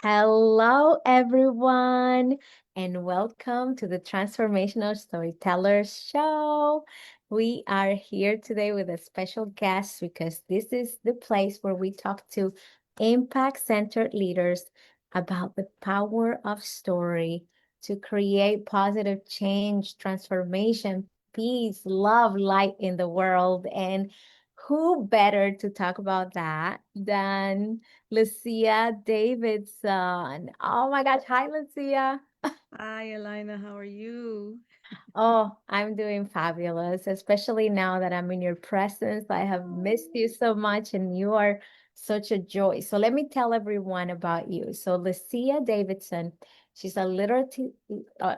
Hello, everyone, and welcome to the Transformational Storytellers show. We are here today with a special guest because this is the place where we talk to impact-centered leaders about the power of story to create positive change, transformation, peace, love, light in the world. And who better to talk about that than Lesia Davidson? Oh my gosh. Hi, Lesia. Hi, Elena. How are you? Oh, I'm doing fabulous, especially now that I'm in your presence. I have missed you so much, and you are such a joy. So let me tell everyone about you. So Lesia Davidson, she's a uh,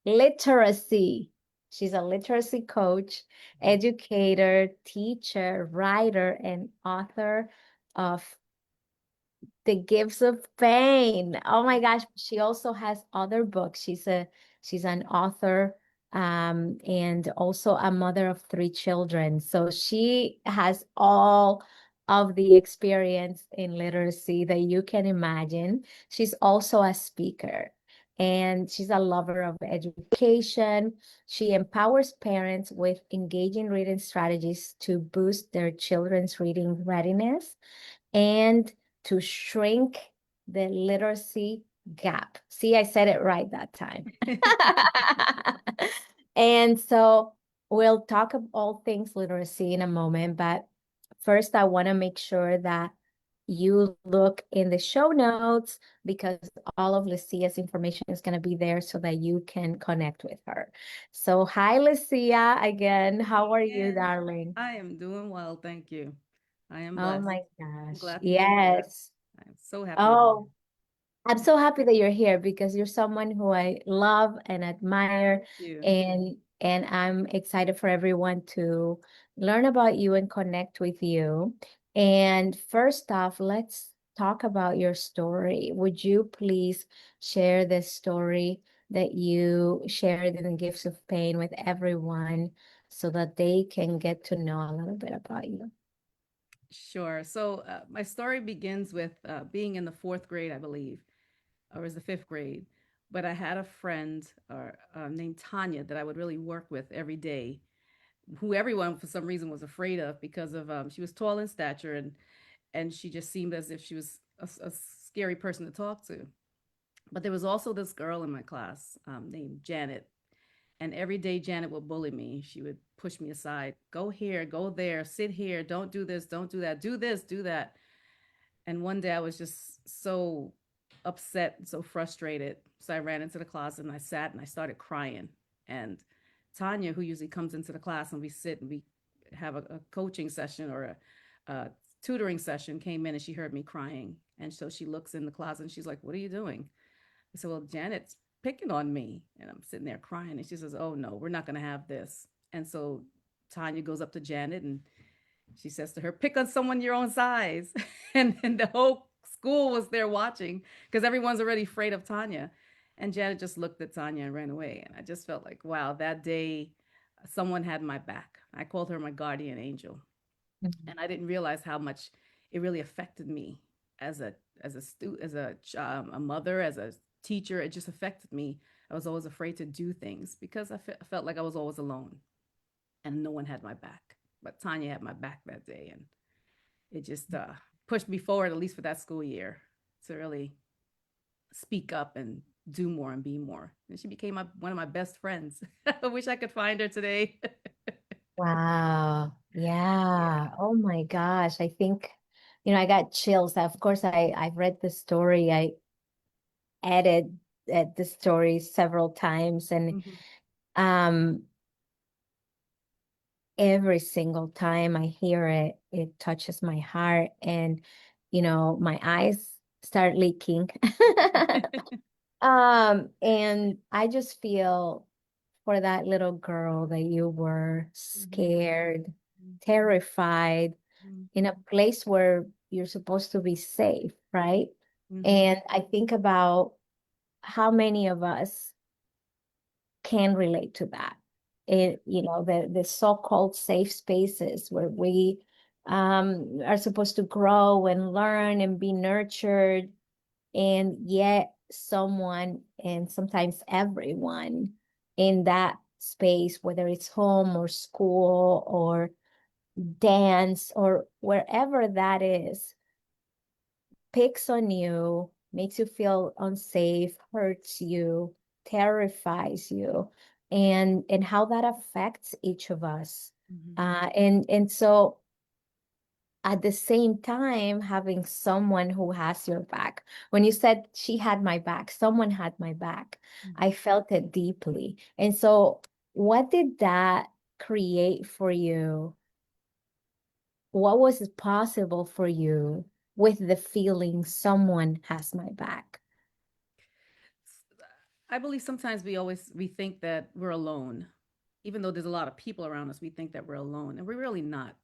literacy. She's a literacy coach, educator, teacher, writer, and author of The Gifts of Pain. Oh my gosh, she also has other books. She's an author and also a mother of three children. So she has all of the experience in literacy that you can imagine. She's also a speaker and she's a lover of education. She empowers parents with engaging reading strategies to boost their children's reading readiness and to shrink the literacy gap. See, I said it right that time. And so we'll talk of all things literacy in a moment, but first I want to make sure that you look in the show notes because all of Lucia's information is going to be there so that you can connect with her. So hi, Lucia, again. How are you, Again, darling? I am doing well, thank you. I am Oh blessed. my I'm gosh. glad to be here. Yes. I'm so happy to be Oh, I'm so happy that you're here because you're someone who I love and admire, here. and I'm excited for everyone to learn about you and connect with you. And first off, let's talk about your story. Would you please share the story that you shared in the Gifts of Pain with everyone so that they can get to know a little bit about you? Sure. So my story begins with being in the fourth grade, I believe, or it was the fifth grade. But I had a friend named Tanya that I would really work with every day, who everyone for some reason was afraid of because of she was tall in stature and she just seemed as if she was a scary person to talk to. But there was also this girl in my class named Janet. And every day Janet would bully me. She would push me aside. Go here, go there, sit here, don't do this, don't do that, do this, do that. And one day I was just so upset, so frustrated. So I ran into the closet and I sat and I started crying. And Tanya, who usually comes into the class and we sit and we have a coaching session or a tutoring session, came in and she heard me crying. And so she looks in the closet and she's like, "What are you doing?" I said, "Well, Janet's picking on me." And I'm sitting there crying. And she says, "Oh, no, we're not going to have this." And so Tanya goes up to Janet and she says to her, "Pick on someone your own size." And the whole school was there watching because everyone's already afraid of Tanya. And Janet just looked at Tanya and ran away. And I just felt like, wow, that day someone had my back. I called her my guardian angel. Mhm. And I didn't realize how much it really affected me as a mother, as a teacher. It just affected me. I was always afraid to do things because I felt like I was always alone and no one had my back. But Tanya had my back that day, and it just pushed me forward, at least for that school year, to really speak up and do more and be more. And she became one of my best friends. I wish I could find her today. Wow. Yeah. Yeah. Oh my gosh. I think, I got chills. Of course, I've read the story. I edited at the story several times, and Mm-hmm. um every single time I hear it, it touches my heart, and my eyes start leaking. And I just feel for that little girl that you were Mm-hmm. scared, terrified, in a place where you're supposed to be safe, right? Mm-hmm. And I think about how many of us can relate to that. The so-called safe spaces where we are supposed to grow and learn and be nurtured. And yet someone, and sometimes everyone in that space, whether it's home or school or dance or wherever that is, picks on you, makes you feel unsafe, hurts you, terrifies you, and how that affects each of us. Mhm. And so at the same time, having someone who has your back. When you said she had my back, someone had my back, Mhm. I felt it deeply. And so what did that create for you? What was possible for you with the feeling someone has my back? I believe sometimes we think that we're alone. Even though there's a lot of people around us, we think that we're alone, and we're really not.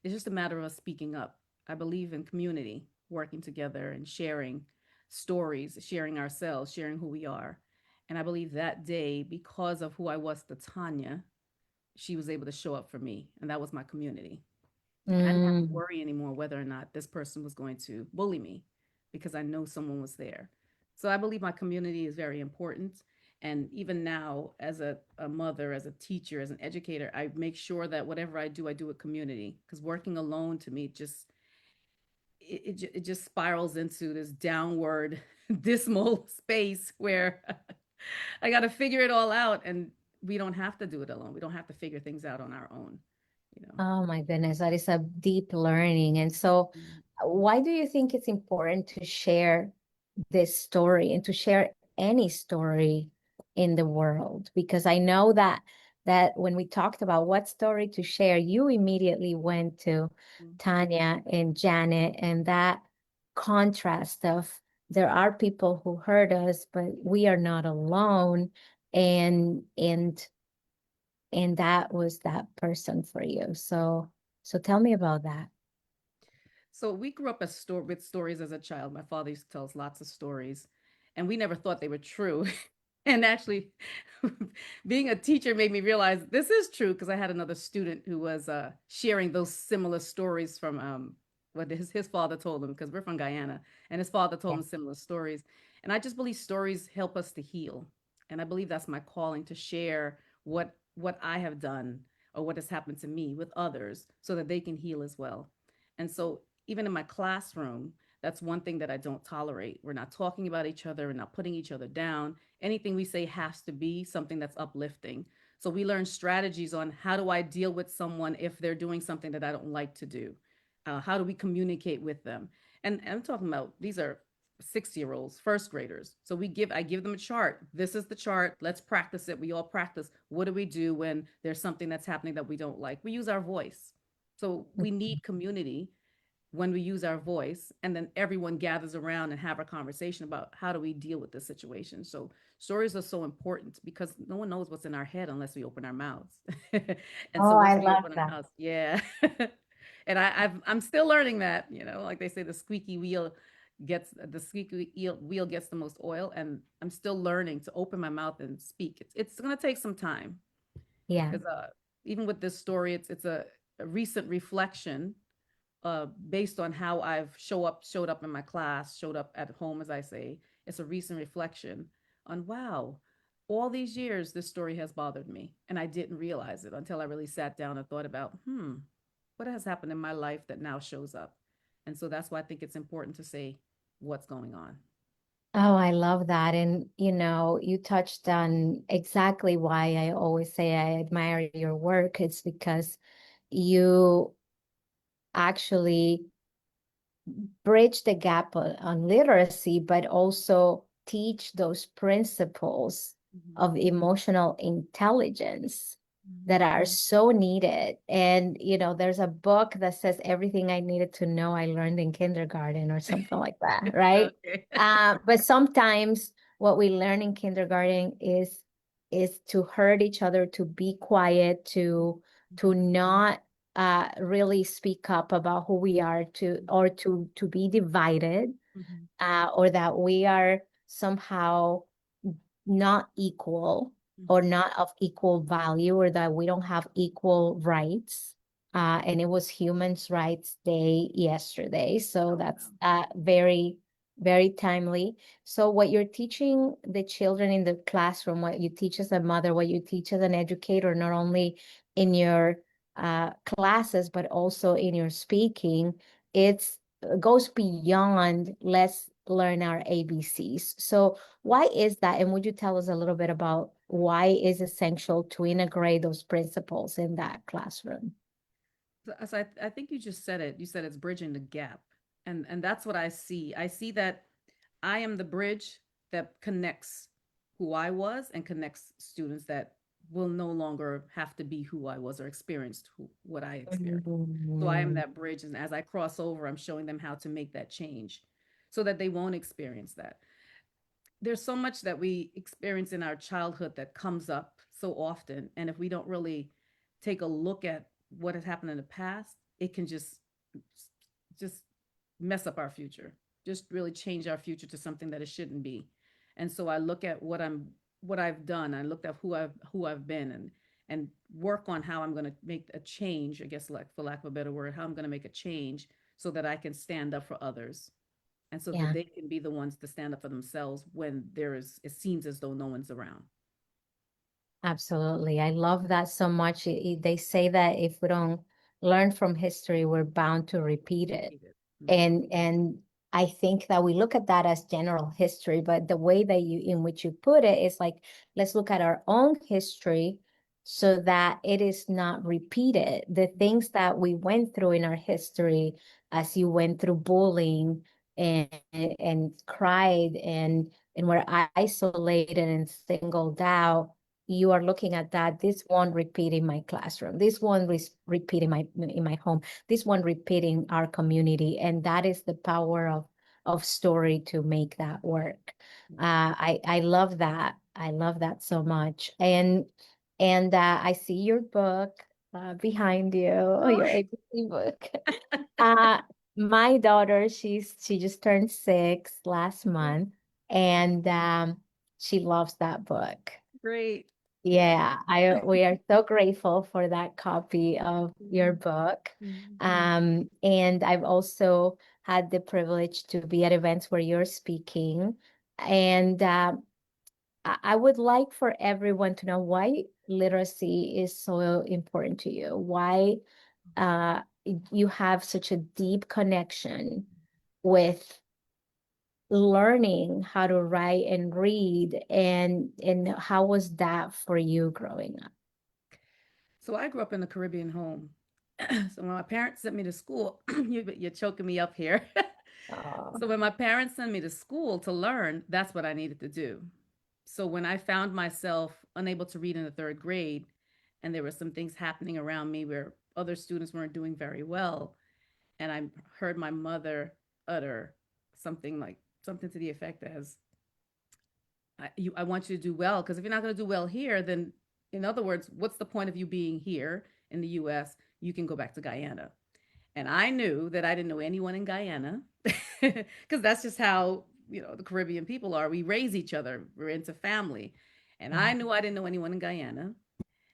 It's just a matter of us speaking up. I believe in community, working together and sharing stories, sharing ourselves, sharing who we are. And I believe that day, because of who I was to Tanya, she was able to show up for me, and that was my community. And I didn't have to Mm. worry anymore whether or not this person was going to bully me because I know someone was there. So I believe my community is very important. And even now, as a mother, as a teacher, as an educator, I make sure that whatever I do with community. Because working alone to me just it just spirals into this downward dismal space where I got to figure it all out, and we don't have to do it alone. We don't have to figure things out on our own, you know. Oh my goodness, that is a deep learning. And so, Mm. why do you think it's important to share this story and to share any story in the world? Because I know that when we talked about what story to share, you immediately went to Tanya and Janet and that contrast of there are people who hurt us, but we are not alone. And that was that person for you. So tell me about that. So we grew up with stories as a child. My father used to tell us lots of stories, and we never thought they were true. And actually, being a teacher made me realize this is true because I had another student who was sharing those similar stories from what his father told him, because we're from Guyana, and his father told Yeah. him similar stories. And I just believe stories help us to heal, and I believe that's my calling, to share what I have done or what has happened to me with others so that they can heal as well. And so even in my classroom, that's one thing that I don't tolerate. We're not talking about each other, we're not putting each other down. Anything we say has to be something that's uplifting. So we learn strategies on how do I deal with someone if they're doing something that I don't like to do? How do we communicate with them? And I'm talking about these are 6 year olds, first graders. So I give them a chart. This is the chart. Let's practice it. We all practice. What do we do when there's something that's happening that we don't like? We use our voice. So we need community when we use our voice, and then everyone gathers around and have a conversation about how do we deal with this situation. So stories are so important because no one knows what's in our head unless we open our mouths. And so Oh, once I we love open our that. mouths, yeah. And I'm still learning that, like they say, the squeaky wheel gets the most oil, and I'm still learning to open my mouth and speak. It's going to take some time Yeah. because even with this story, it's a recent reflection based on how I've showed up in my class, showed up at home, as I say. It's a recent reflection on, wow, all these years this story has bothered me, and I didn't realize it until I really sat down and thought about, what has happened in my life that now shows up. And so that's why I think it's important to say what's going on. Oh, I love that. And you touched on exactly why I always say I admire your work. It's because you actually bridge the gap on literacy, but also teach those principles Mhm. of emotional intelligence that Mhm. are so needed. And, there's a book that says everything I needed to know I learned in kindergarten or something like that, right? Okay. But sometimes what we learn in kindergarten is to hurt each other, to be quiet, to Mhm. not really speak up about who we are, or to be divided, Mhm. or that we are somehow not equal or Mhm. not of equal value, or that we don't have equal rights. And it was Humans Rights Day yesterday, so Oh, that's wow. very very timely. So what you're teaching the children in the classroom, what you teach as a mother, what you teach as an educator, not only in your classes, but also in your speaking, it's goes beyond let's learn our ABCs. So why is that? And would you tell us a little bit about why it's essential to integrate those principles in that classroom? So I think you just said it. You said it's bridging the gap. And that's what I see. I see that I am the bridge that connects who I was and connects students that will no longer have to be who I was or experienced what I experienced. So I am Mhm. that bridge. And as I cross over, I'm showing them how to make that change so that they won't experience that. There's so much that we experience in our childhood that comes up so often. And if we don't really take a look at what has happened in the past, it can just mess up our future, just really change our future to something that it shouldn't be. And so I look at what I've done. I looked at who I've been and work on how I'm going to make a change, I guess, like for lack of a better word, how I'm going to make a change so that I can stand up for others and so that Yeah. they can be the ones to stand up for themselves when it seems as though no one's around. Absolutely. I love that so much. They say that if we don't learn from history, we're bound to repeat it. Repeat it. Mhm. And I think that we look at that as general history, but the way that you in which you put it is like, let's look at our own history so that it is not repeated. The things that we went through in our history, as you went through bullying and cried and were isolated and singled out, you are looking at that. This won't repeat in my classroom. This won't repeat in my home. This won't repeat in our community. And that is the power of story to make that work. I love that. I love that so much. And I see your book behind you, Oh, your ABC book. Uh, my daughter, she just turned 6 last okay. month, and she loves that book. Great. Yeah, I we are so grateful for that copy of your Mhm. book. Mhm. And I've also had the privilege to be at events where you're speaking. And I would like for everyone to know why literacy is so important to you, why uh, you have such a deep connection with learning how to write and read, and how was that for you growing up? So I grew up in a Caribbean home. So when my parents sent me to school, you're choking me up here. Oh, So when my parents sent me to school to learn, that's what I needed to do. So when I found myself unable to read in the third grade, and there were some things happening around me where other students weren't doing very well, and I heard my mother utter something to the effect as, I want you to do well, because if you're not going to do well here, then in other words, what's the point of you being here in the US? You can go back to Guyana. And I knew that I didn't know anyone in Guyana because that's just how, the Caribbean people are. We raise each other, we're into family. And I knew I didn't know anyone in Guyana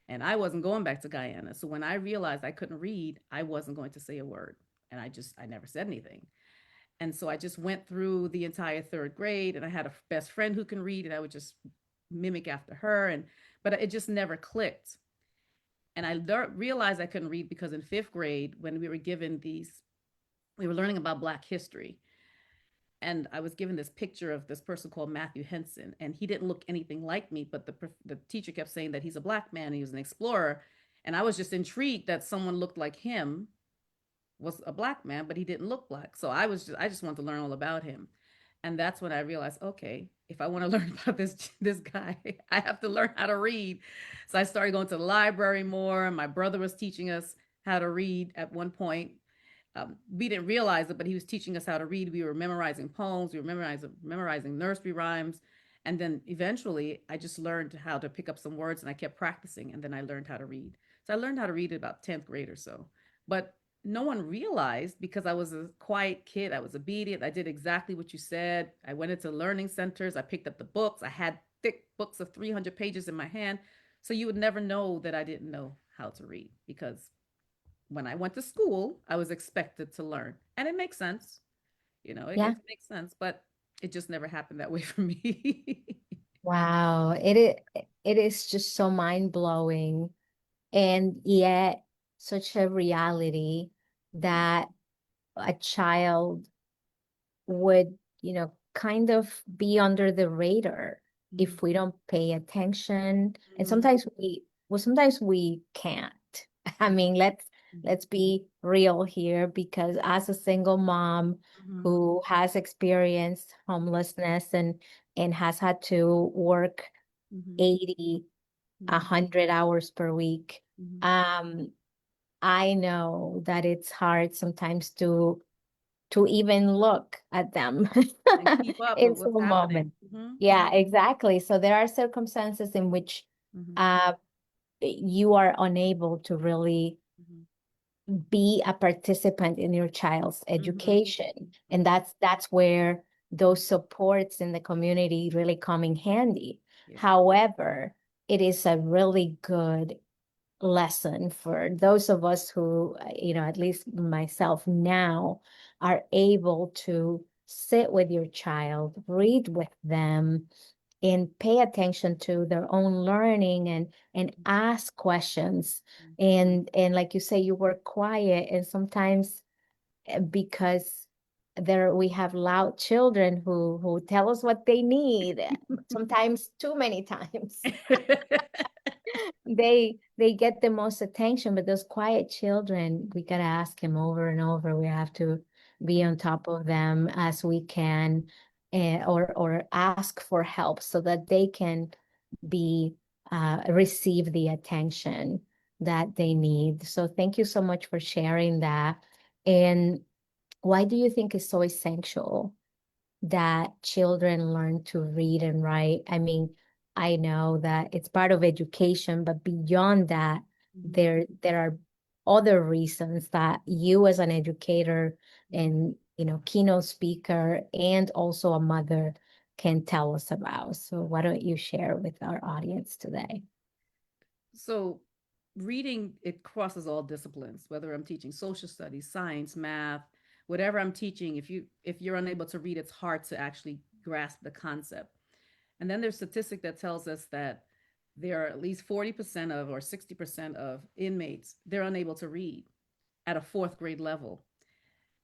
and I wasn't going back to Guyana. So when I realized I couldn't read, I wasn't going to say a word. And I never said anything. And so I just went through the entire third grade and I had a best friend who can read and I would just mimic after her. But it just never clicked. And I realized I couldn't read because in fifth grade, when we were learning about Black history. And I was given this picture of this person called Matthew Henson, and he didn't look anything like me, but the teacher kept saying that he's a Black man, and he was an explorer, and I was just intrigued that someone looked like him was a Black man, but he didn't look Black. So I just wanted to learn all about him, and that's when I realized, okay, if I want to learn about this guy, I have to learn how to read. So I started going to the library more. My brother was teaching us how to read at one point. We didn't realize it, but he was teaching us how to read. We were memorizing poems, we were memorizing nursery rhymes, and then eventually, I just learned how to pick up some words, and I kept practicing, and then I learned how to read. So I learned how to read at about 10th grade or so, but no one realized because I was a quiet kid. I was obedient. I did exactly what you said. I went into learning centers. I picked up the books. I had thick books of 300 pages in my hand. So you would never know that I didn't know how to read because when I went to school, I was expected to learn. And it makes sense. It yeah. makes sense. But It just never happened that way for me. Wow, it is just so mind-blowing, and yet such a reality that a child would, kind of be under the radar Mhm, if we don't pay attention. And mhm, sometimes we can't. I mean, mhm, let's be real here, because as a single mom mhm, who has experienced homelessness and has had to work mhm, 80, mhm, 100 hours per week, mhm. um, I know that it's hard sometimes to even look at them And keep up in with what's some happening. moment. Mhm, Yeah, mhm, exactly. So there are circumstances in which mhm, uh, you are unable to really mhm, be a participant in your child's mhm, education. And mhm. that's where Mhm. those supports in the community really come in handy. Yeah. However, it is a really good lesson for those of us who, at least myself now, are able to sit with your child, read with them, and pay attention to their own learning and ask questions. Mhm. And like you say, you were quiet, and sometimes because there we have loud children who tell us what they need, sometimes too many times. They get the most attention, but those quiet children, we gotta ask him over and over. We have to be on top of them as we can, or ask for help so that they can be receive the attention that they need. So thank you so much for sharing that. And why do you think it's so essential that children learn to read and write? I mean, I know that it's part of education, but beyond that, Mhm, there are other reasons that you as an educator mhm. and keynote speaker and also a mother can tell us about. So why don't you share with our audience today? So reading, it crosses all disciplines, whether I'm teaching social studies, science, math, whatever I'm teaching. If you're unable to read, it's hard to actually grasp the concept. And then there's statistic that tells us that there are at least 40% of or 60% of inmates, they're unable to read at a fourth grade level.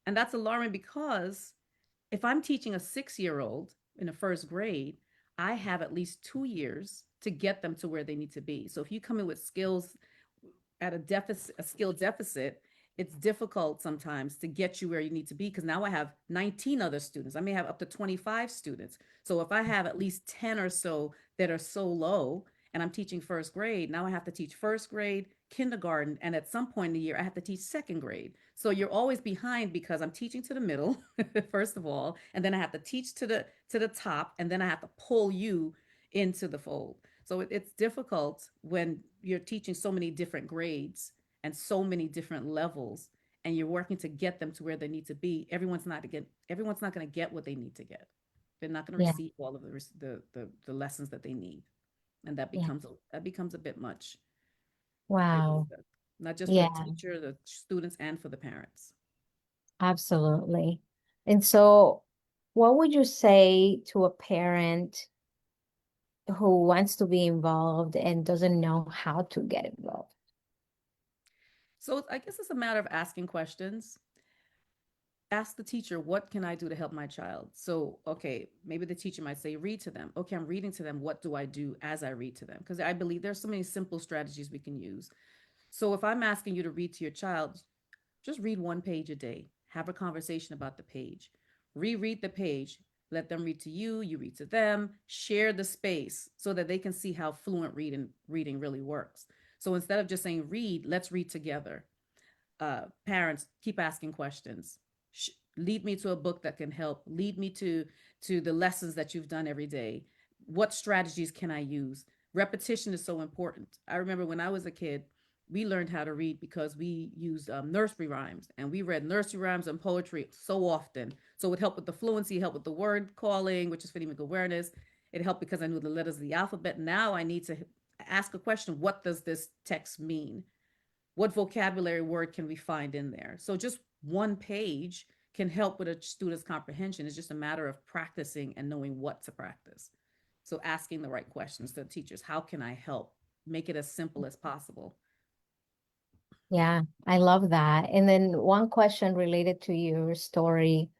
And that's alarming because if I'm teaching a 6 year old in a first grade, I have at least 2 years to get them to where they need to be. So if you come in with skills at a deficit, a skill deficit, it's difficult sometimes to get you where you need to be because now I have 19 other students. I may have up to 25 students. So if I have at least 10 or so that are so low and I'm teaching first grade, now I have to teach first grade, kindergarten, and at some point in the year, I have to teach second grade. So you're always behind because I'm teaching to the middle, first of all, and then I have to teach to the top, and then I have to pull you into the fold. So it's difficult when you're teaching so many different grades and so many different levels, and you're working to get them to where they need to be. Everyone's not going to get what they need to get. They're not going to Yeah, receive all of the lessons that they need, and yeah. that becomes a bit much. It really Wow. does. Not just for the Yeah, teacher, the students, and for the parents. absolutely. And so, what would you say to a parent who wants to be involved and doesn't know how to get involved? So I guess it's a matter of asking questions. Ask the teacher, what can I do to help my child? So, okay, maybe the teacher might say, read to them. Okay, I'm reading to them. What do I do as I read to them? Because I believe there's so many simple strategies we can use. So, if I'm asking you to read to your child, just read one page a day. Have a conversation about the page. Reread the page. Let them read to you, you read to them. Share the space so that they can see how fluent reading really works. So instead of just saying read, let's read together. Parents keep asking questions. Lead me to a book that can help. Lead me to the lessons that you've done every day. What strategies can I use? Repetition is so important. I remember when I was a kid, we learned how to read because we used nursery rhymes, and we read nursery rhymes and poetry so often. So it helped with the fluency, helped with the word calling, which is phonemic awareness. It helped because I knew the letters of the alphabet. Now I need to ask a question: what does this text mean? What vocabulary word can we find in there? So just one page can help with a student's comprehension. It's just a matter of practicing and knowing what to practice. So asking the right questions to teachers. How can I help? Make it as simple as possible. Yeah, I love that. And then one question related to your story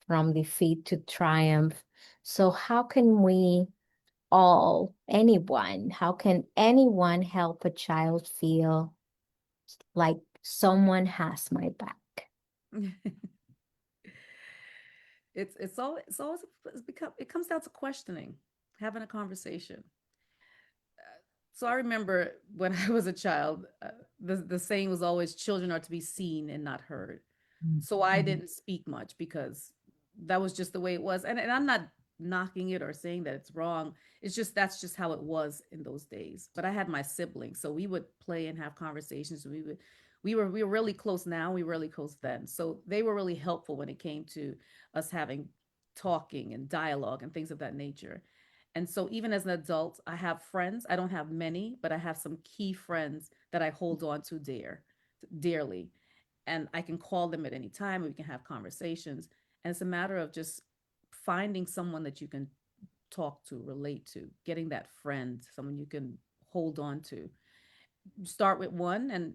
from defeat to triumph. So how can we how can anyone help a child feel like someone has my back? It's become, it comes down to questioning, having a conversation. So I remember when I was a child, the saying was always, children are to be seen and not heard. So I Mhm. didn't speak much because that was just the way it was. And I'm not knocking it or saying that it's wrong. It's just that's just how it was in those days. But I had my siblings, so we would play and have conversations. We were really close now. We were really close then. So they were really helpful when it came to us having talking and dialogue and things of that nature. And so even as an adult, I have friends. I don't have many, but I have some key friends that I hold on to dearly. And I can call them at any time. We can have conversations. And it's a matter of just finding someone that you can talk to, relate to, getting that friend, someone you can hold on to. Start with one and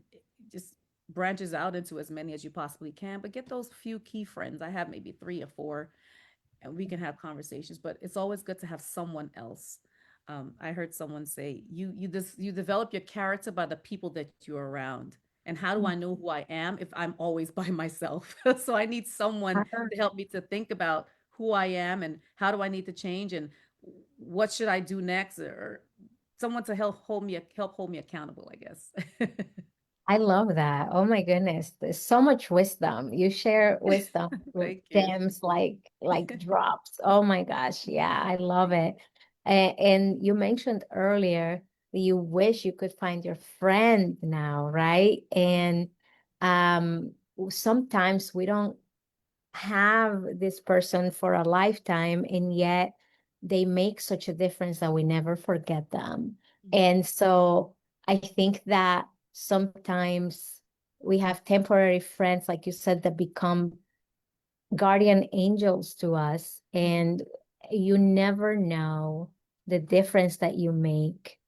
just branches out into as many as you possibly can, but get those few key friends. I have maybe 3 or 4, and we can have conversations, but it's always good to have someone else. I heard someone say, you develop your character by the people that you're around. And how do I know who I am if I'm always by myself? So I need someone Ah, to help me to think about who I am and how do I need to change and what should I do next, or someone to help hold me accountable, I guess. I love that. Oh my goodness. There's so much wisdom. You share wisdom Thank you. gems like drops. Oh my gosh. Yeah, I love it. And you mentioned earlier that you wish you could find your friend now, right? And um sometimes we don't have this person for a lifetime, and yet they make such a difference that we never forget them. Mhm, And so I think that sometimes we have temporary friends, like you said, that become guardian angels to us, mhm, and you never know the difference that you make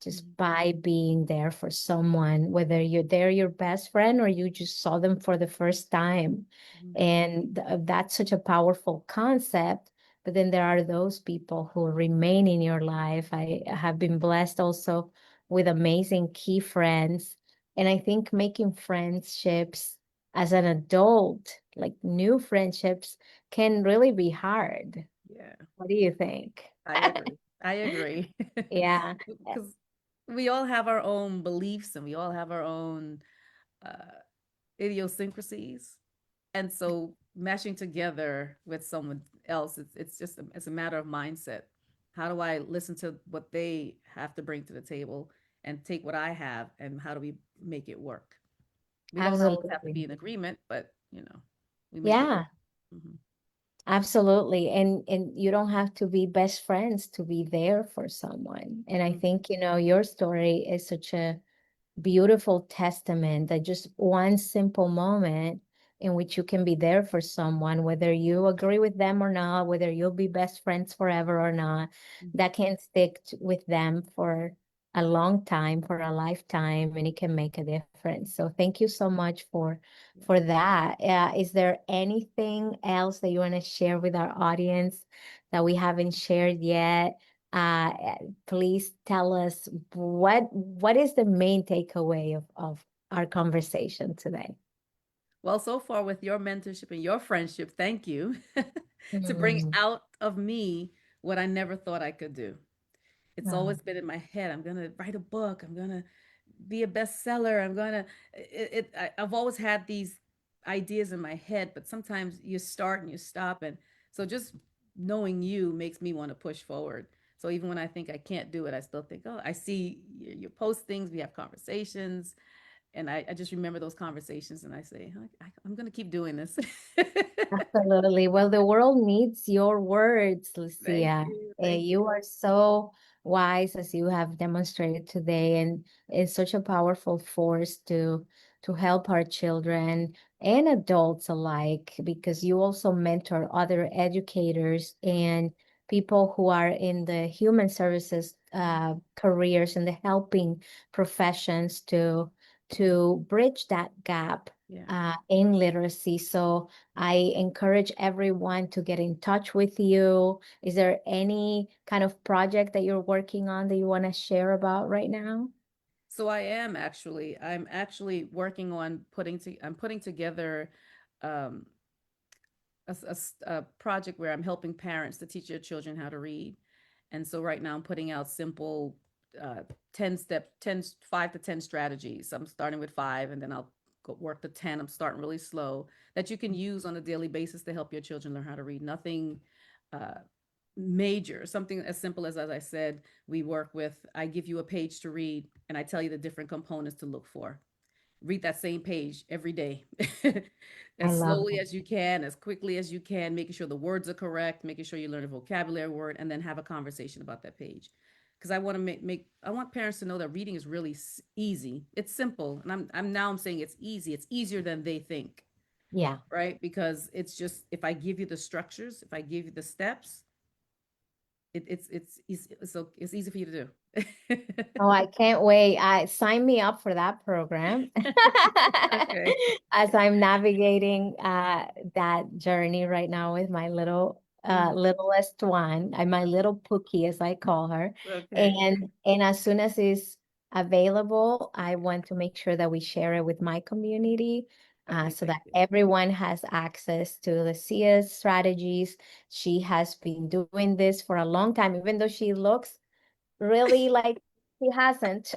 just mhm, by being there for someone, whether they're your best friend or you just saw them for the first time. mhm. And that's such a powerful concept. But then there are those people who remain in your life. I have been blessed also with amazing key friends. And I think making friendships as an adult, like new friendships, can really be hard. Yeah. What do you think? I agree. I agree. Yeah. Because we all have our own beliefs and we all have our own uh, idiosyncrasies. And so mashing together with someone else, it's a matter of mindset. How do I listen to what they have to bring to the table and take what I have, and how do we make it work? We don't always have to Absolutely. be in agreement, but we make it work. Yeah, Mhm. absolutely. And you don't have to be best friends to be there for someone. And I Mhm. think, your story is such a beautiful testament that just one simple moment in which you can be there for someone, whether you agree with them or not, whether you'll be best friends forever or not, Mhm. that can stick with them for a long time, for a lifetime, and it can make a difference. So thank you so much Yeah. for that. Is there anything else that you want to share with our audience that we haven't shared yet? Uh, please tell us what is the main takeaway of our conversation today? Well, so far with your mentorship and your friendship, thank you to bring Mm, out of me what I never thought I could do. It's wow, always been in my head. I'm going to write a book. I'm going to be a bestseller. I've always had these ideas in my head, but sometimes you start and you stop. And so just knowing you makes me want to push forward. So even when I think I can't do it, I still think, oh, I see you post things, we have conversations, and I just remember those conversations and I say, I'm going to keep doing this. absolutely. Well, the world needs your words, Thank Lucia. you. Thank You you. are so wise as you have demonstrated today, and it's such a powerful force to help our children and adults alike, because you also mentor other educators and people who are in the human services careers and the helping professions to bridge that gap Yeah. in literacy. So I encourage everyone to get in touch with you. Is there any kind of project that you're working on that you want to share about right now? So I'm actually working on I'm putting together um, a project where I'm helping parents to teach their children how to read. And so right now I'm putting out simple 10 step, 10, 5 to 10 strategies. I'm starting with five and then I'll work to 10. I'm starting really slow that you can use on a daily basis to help your children learn how to read. Nothing uh, major, something as simple as I said, I give you a page to read and I tell you the different components to look for. Read that same page every day I as love slowly it. as you can, as quickly as you can, making sure the words are correct, making sure you learn a vocabulary word, and then have a conversation about that page. Because I want to I want parents to know that reading is really easy. It's simple, and I'm saying it's easy. It's easier than they think, Yeah. right? Because it's just if I give you the structures, if I give you the steps, it's easy for you to do. Oh, I can't wait. I sign me up for that program Okay. as I'm navigating that journey right now with my Mhm. littlest one, my little Pookie as I call her. Okay. And as soon as it's available, I want to make sure that we share it with my community Okay. so Thank that you. everyone has access to Lucia's strategies. She has been doing this for a long time, even though she looks really like she hasn't.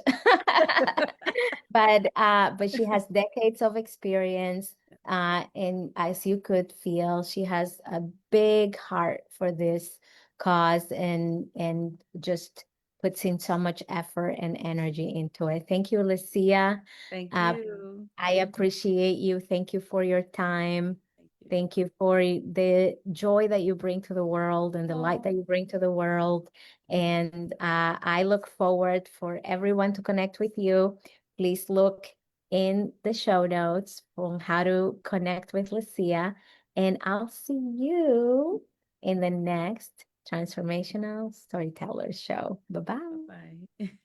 But she has decades of experience. And as you could feel, she has a big heart for this cause and just puts in so much effort and energy into it. Thank you, Lucia. Thank Uh, you. I appreciate you. Thank you for your time. Thank you. Thank you for the joy that you bring to the world and the light Oh, that you bring to the world. And I look forward for everyone to connect with you. Please look in the show notes on how to connect with Lucia. And I'll see you in the next Transformational Storytellers show. Bye-bye. bye-bye.